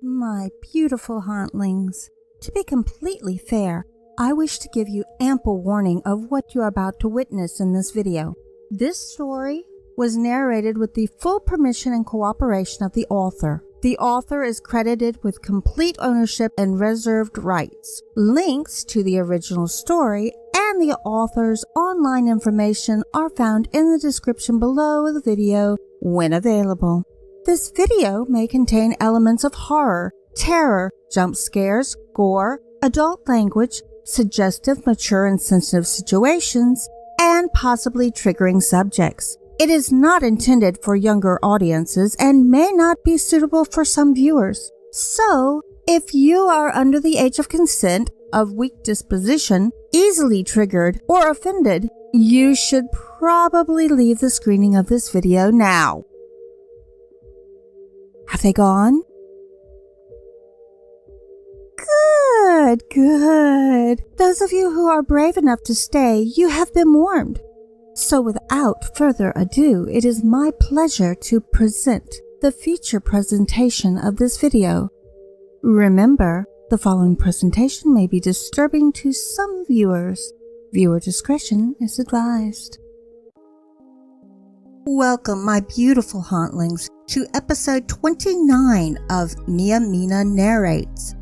My beautiful hauntlings. To be completely fair, I wish to give you ample warning of what you are about to witness in this video. This story was narrated with the full permission and cooperation of the author. The author is credited with complete ownership and reserved rights. Links to the original story and the author's online information are found in the description below the video when available. This video may contain elements of horror, terror, jump scares, gore, adult language, suggestive, mature, and sensitive situations, and possibly triggering subjects. It is not intended for younger audiences and may not be suitable for some viewers. So, if you are under the age of consent, of weak disposition, easily triggered, or offended, you should probably leave the screening of this video now. Have they gone? Good. Those of you who are brave enough to stay, you have been warned. So without further ado, it is my pleasure to present the feature presentation of this video. Remember, the following presentation may be disturbing to some viewers. Viewer discretion is advised. Welcome, my beautiful hauntlings, to episode 29 of Mina Narrates.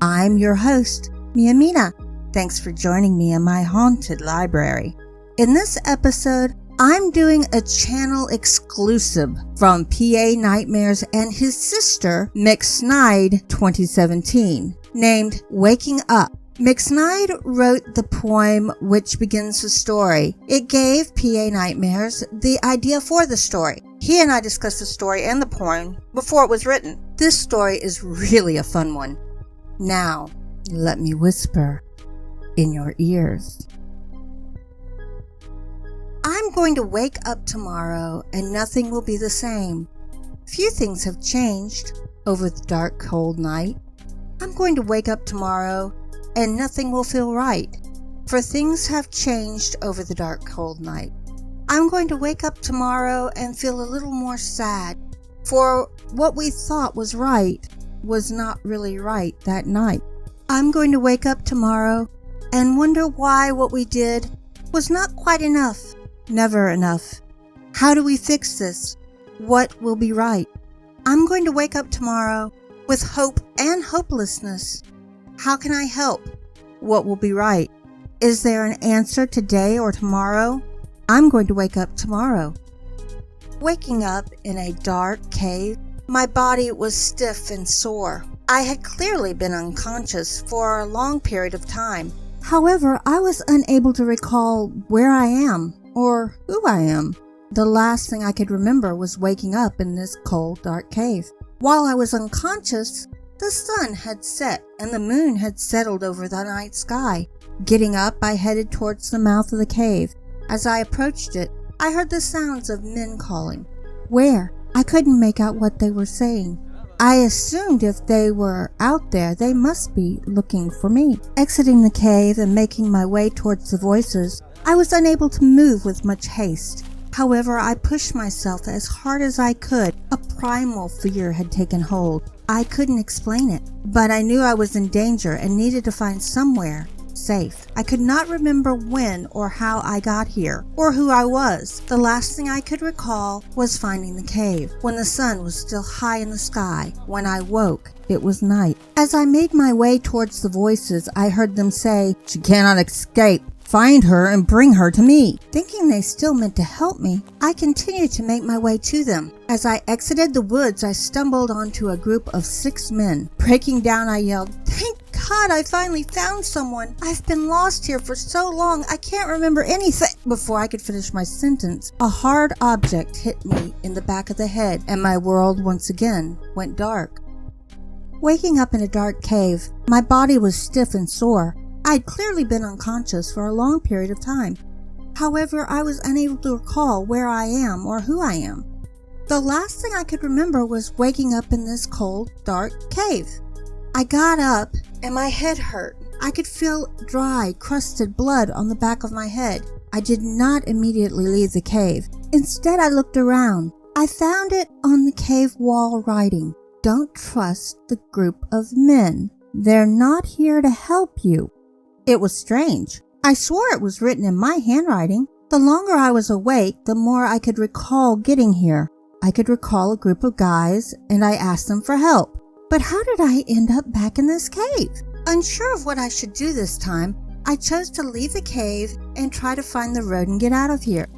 I'm your host, Mina. Thanks for joining me in my haunted library. In this episode, I'm doing a channel exclusive from PA Nightmares and his sister, MMCX2017, named Waking Up. McSnyd wrote the poem which begins the story. It gave PA Nightmares the idea for the story. He and I discussed the story and the poem before it was written. This story is really a fun one. Now, let me whisper in your ears. I'm going to wake up tomorrow and nothing will be the same. Few things have changed over the dark, cold night. I'm going to wake up tomorrow and nothing will feel right, for things have changed over the dark, cold night. I'm going to wake up tomorrow and feel a little more sad, for what we thought was right was not really right that night. I'm going to wake up tomorrow and wonder why what we did was not quite enough, never enough. How do we fix this? What will be right? I'm going to wake up tomorrow with hope and hopelessness. How can I help? What will be right? Is there an answer today or tomorrow? I'm going to wake up tomorrow. Waking up in a dark cave, my body was stiff and sore. I had clearly been unconscious for a long period of time. However, I was unable to recall where I am or who I am. The last thing I could remember was waking up in this cold, dark cave. While I was unconscious, the sun had set and the moon had settled over the night sky. Getting up, I headed towards the mouth of the cave. As I approached it, I heard the sounds of men calling. Where? I couldn't make out what they were saying. I assumed if they were out there, they must be looking for me. Exiting the cave and making my way towards the voices, I was unable to move with much haste. However, I pushed myself as hard as I could. A primal fear had taken hold. I couldn't explain it, but I knew I was in danger and needed to find somewhere safe. I could not remember when or how I got here, or who I was. The last thing I could recall was finding the cave, when the sun was still high in the sky. When I woke, it was night. As I made my way towards the voices, I heard them say, "She cannot escape. Find her and bring her to me." Thinking they still meant to help me, I continued to make my way to them. As I exited the woods, I stumbled onto a group of 6 men. Breaking down, I yelled, "Thank God, I finally found someone. I've been lost here for so long, I can't remember anything." Before I could finish my sentence, a hard object hit me in the back of the head, and my world once again went dark. Waking up in a dark cave, my body was stiff and sore. I had clearly been unconscious for a long period of time. However, I was unable to recall where I am or who I am. The last thing I could remember was waking up in this cold, dark cave. I got up and my head hurt. I could feel dry, crusted blood on the back of my head. I did not immediately leave the cave. Instead, I looked around. I found it on the cave wall writing, don't trust the group of men. They're not here to help you." It was strange. I swore it was written in my handwriting. The longer I was awake, the more I could recall getting here. I could recall a group of guys, and I asked them for help. But how did I end up back in this cave? Unsure of what I should do this time, I chose to leave the cave and try to find the road and get out of here.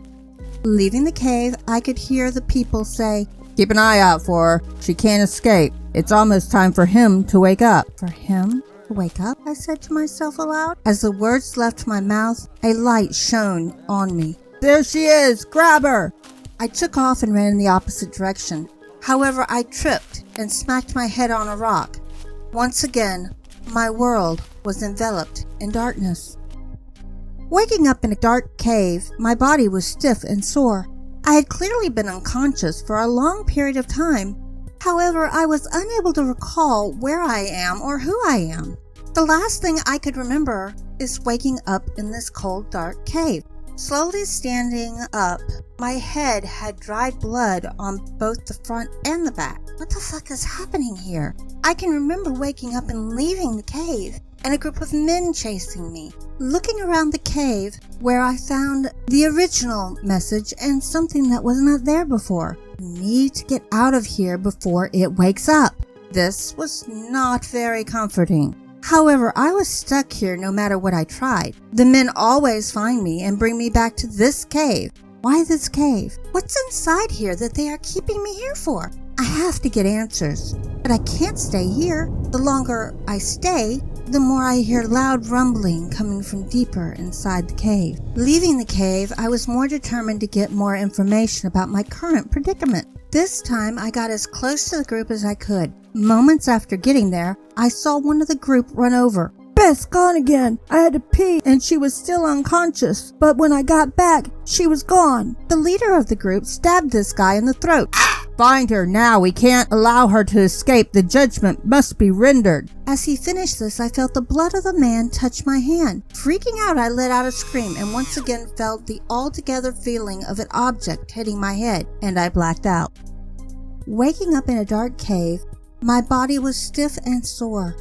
Leaving the cave, I could hear the people say, "Keep an eye out for her. She can't escape. It's almost time for him to wake up." For him to wake up, I said to myself aloud. As the words left my mouth, a light shone on me. "There she is! Grab her!" I took off and ran in the opposite direction. However, I tripped and smacked my head on a rock. Once again, my world was enveloped in darkness. Waking up in a dark cave, my body was stiff and sore. I had clearly been unconscious for a long period of time. However, I was unable to recall where I am or who I am. The last thing I could remember is waking up in this cold, dark cave. Slowly standing up, my head had dried blood on both the front and the back. What the fuck is happening here? I can remember waking up and leaving the cave, and a group of men chasing me. Looking around the cave, where I found the original message and something that was not there before. Need to get out of here before it wakes up. This was not very comforting. However, I was stuck here no matter what I tried. The men always find me and bring me back to this cave. Why this cave? What's inside here that they are keeping me here for? I have to get answers, but I can't stay here. The longer I stay, the more I hear loud rumbling coming from deeper inside the cave. Leaving the cave, I was more determined to get more information about my current predicament. This time, I got as close to the group as I could. Moments after getting there, I saw one of the group run over. "Beth's gone again. I had to pee and she was still unconscious, but when I got back, she was gone." The leader of the group stabbed this guy in the throat. "Find her now. We can't allow her to escape. The judgment must be rendered." As he finished this, I felt the blood of the man touch my hand. Freaking out, I let out a scream and once again felt the altogether feeling of an object hitting my head, and I blacked out. Waking up in a dark cave, my body was stiff and sore.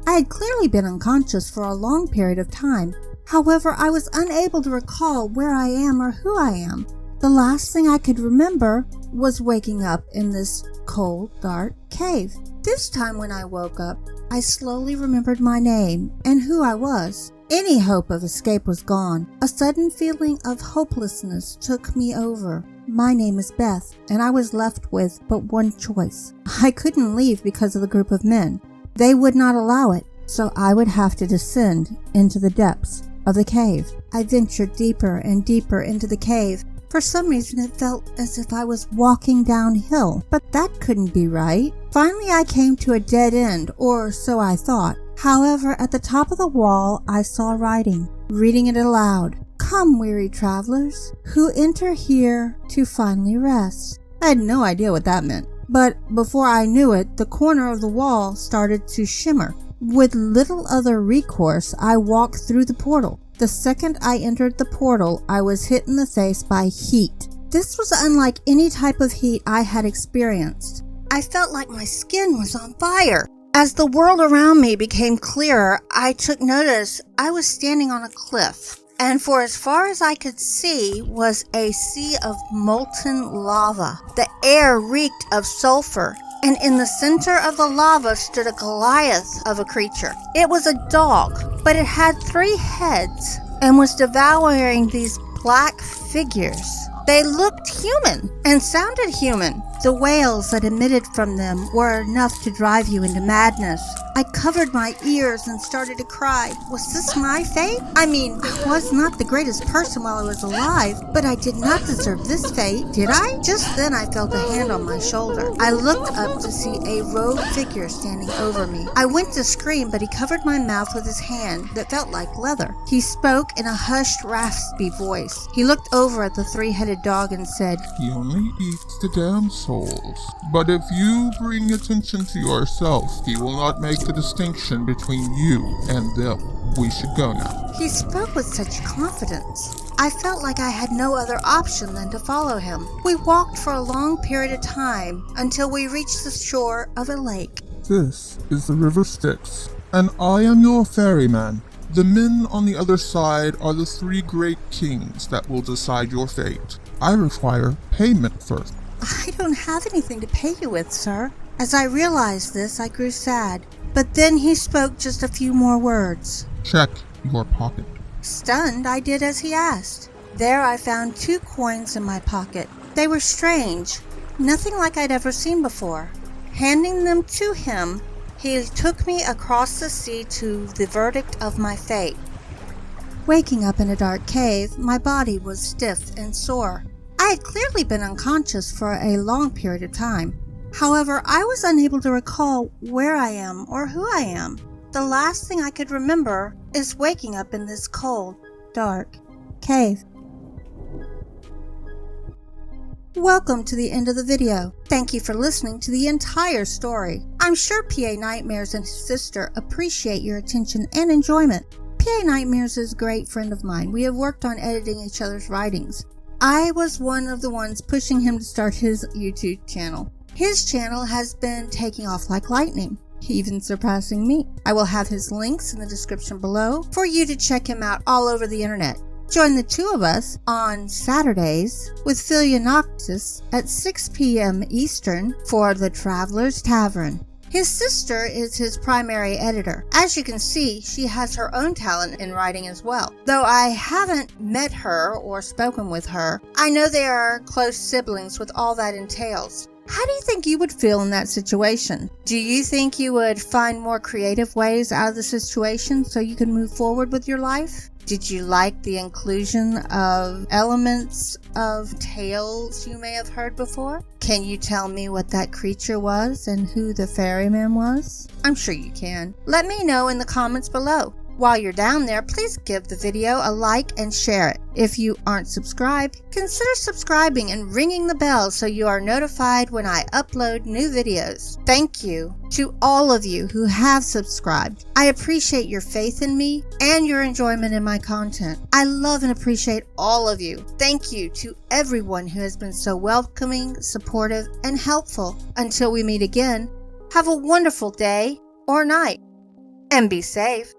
I had clearly been unconscious for a long period of time. However, I was unable to recall where I am or who I am. The last thing I could remember was waking up in this cold, dark cave. This time when I woke up, I slowly remembered my name and who I was. Any hope of escape was gone. A sudden feeling of hopelessness took me over. My name is Beth, and I was left with but one choice. I couldn't leave because of the group of men. They would not allow it, so I would have to descend into the depths of the cave. I ventured deeper and deeper into the cave. For some reason, it felt as if I was walking downhill, but that couldn't be right. Finally, I came to a dead end, or so I thought. However, at the top of the wall, I saw writing, reading it aloud. "Come, weary travelers, who enter here to finally rest." I had no idea what that meant, but before I knew it, the corner of the wall started to shimmer. With little other recourse, I walked through the portal. The second I entered the portal, I was hit in the face by heat. This was unlike any type of heat I had experienced. I felt like my skin was on fire. As the world around me became clearer, I took notice I was standing on a cliff, and for as far as I could see was a sea of molten lava. The air reeked of sulfur, and in the center of the lava stood a Goliath of a creature. It was a dog, but it had 3 heads and was devouring these black figures. They looked human and sounded human. The wails that emitted from them were enough to drive you into madness. I covered my ears and started to cry. Was this my fate? I mean, I was not the greatest person while I was alive, but I did not deserve this fate, did I? Just then I felt a hand on my shoulder. I looked up to see a robed figure standing over me. I went to scream, but he covered my mouth with his hand that felt like leather. He spoke in a hushed, raspy voice. He looked over at the 3-headed dog and said, "He only eats the damn souls. But if you bring attention to yourself, he will not make the distinction between you and them. We should go now." He spoke with such confidence. I felt like I had no other option than to follow him. We walked for a long period of time until we reached the shore of a lake. This is the River Styx, and I am your ferryman. The men on the other side are the 3 great kings that will decide your fate. I require payment first. I don't have anything to pay you with, sir. As I realized this, I grew sad. But then he spoke just a few more words. Check your pocket. Stunned, I did as he asked. There I found 2 coins in my pocket. They were strange, nothing like I'd ever seen before. Handing them to him, he took me across the sea to the verdict of my fate. Waking up in a dark cave, my body was stiff and sore. I had clearly been unconscious for a long period of time. However, I was unable to recall where I am or who I am. The last thing I could remember is waking up in this cold, dark cave. Welcome to the end of the video. Thank you for listening to the entire story. I'm sure PA Nightmares and his sister appreciate your attention and enjoyment. PA Nightmares is a great friend of mine. We have worked on editing each other's writings. I was one of the ones pushing him to start his YouTube channel. His channel has been taking off like lightning, even surpassing me. I will have his links in the description below for you to check him out all over the internet. Join the 2 of us on Saturdays with Philia Noctis at 6 p.m. Eastern for The Traveler's Tavern. His sister is his primary editor. As you can see, she has her own talent in writing as well. Though I haven't met her or spoken with her, I know they are close siblings with all that entails. How do you think you would feel in that situation? Do you think you would find more creative ways out of the situation so you can move forward with your life? Did you like the inclusion of elements of tales you may have heard before? Can you tell me what that creature was and who the ferryman was? I'm sure you can. Let me know in the comments below. While you're down there, please give the video a like and share it. If you aren't subscribed, consider subscribing and ringing the bell so you are notified when I upload new videos. Thank you to all of you who have subscribed. I appreciate your faith in me and your enjoyment in my content. I love and appreciate all of you. Thank you to everyone who has been so welcoming, supportive, and helpful. Until we meet again, have a wonderful day or night, and be safe.